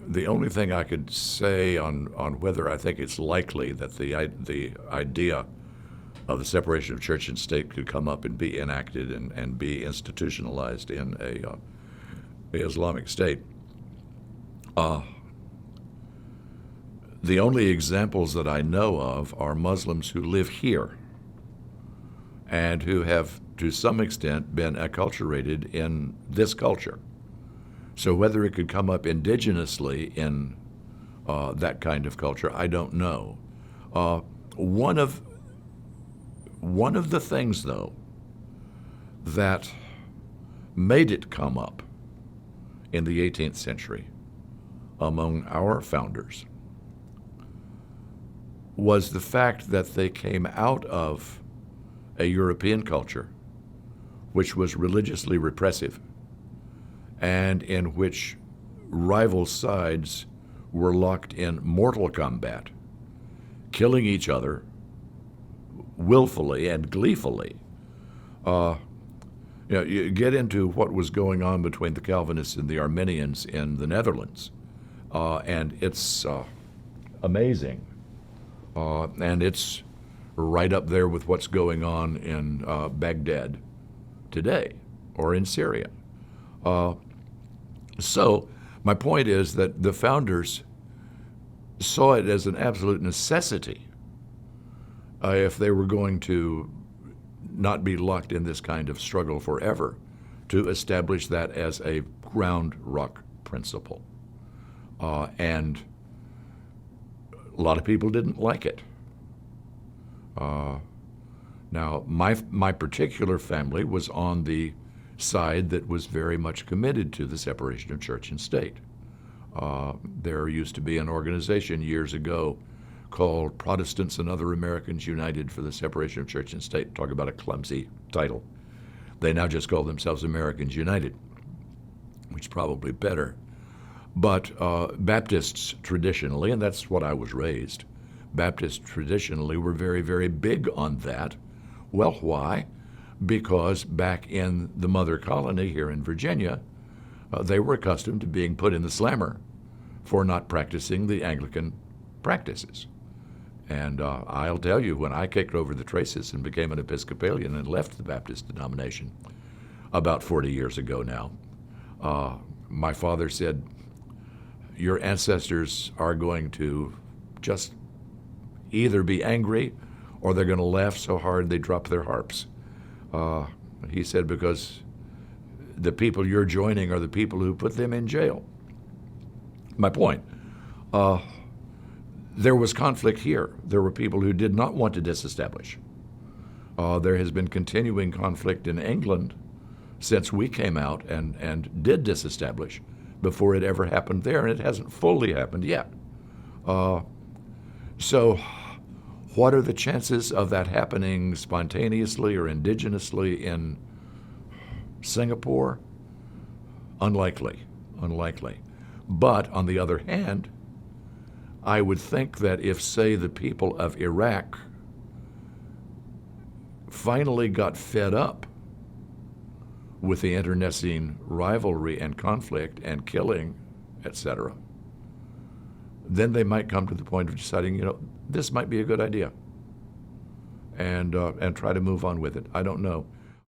The only thing I could say on whether I think it's likely that the idea of the separation of church and state could come up and be enacted and be institutionalized in a Islamic state. The only examples that I know of are Muslims who live here and who have, to some extent, been acculturated in this culture. So whether it could come up indigenously in that kind of culture, I don't know. One of the things, though, that made it come up in the 18th century among our founders was the fact that they came out of a European culture which was religiously repressive and in which rival sides were locked in mortal combat, killing each other willfully and gleefully. You get into what was going on between the Calvinists and the Arminians in the Netherlands, and it's amazing. And it's right up there with what's going on in Baghdad today or in Syria. So my point is that the founders saw it as an absolute necessity if they were going to not be locked in this kind of struggle forever, to establish that as a ground rock principle. And a lot of people didn't like it. Now, my particular family was on the side that was very much committed to the separation of church and state. There used to be an organization years ago called Protestants and Other Americans United for the Separation of Church and State. Talk about a clumsy title. They now just call themselves Americans United, which is probably better. But Baptists traditionally, and that's what I was raised, Baptists traditionally were very, very big on that. Well, why? Because back in the mother colony here in Virginia, they were accustomed to being put in the slammer for not practicing the Anglican practices. And I'll tell you, when I kicked over the traces and became an Episcopalian and left the Baptist denomination about 40 years ago now, my father said, your ancestors are going to just either be angry or they're going to laugh so hard they drop their harps. He said, because the people you're joining are the people who put them in jail. My point, there was conflict here. There were people who did not want to disestablish. There has been continuing conflict in England since we came out and did disestablish before it ever happened there, and it hasn't fully happened yet. So what are the chances of that happening spontaneously or indigenously in Singapore? Unlikely. But on the other hand, I would think that if, say, the people of Iraq finally got fed up with the internecine rivalry and conflict and killing, etc., then they might come to the point of deciding, this might be a good idea, and try to move on with it. I don't know.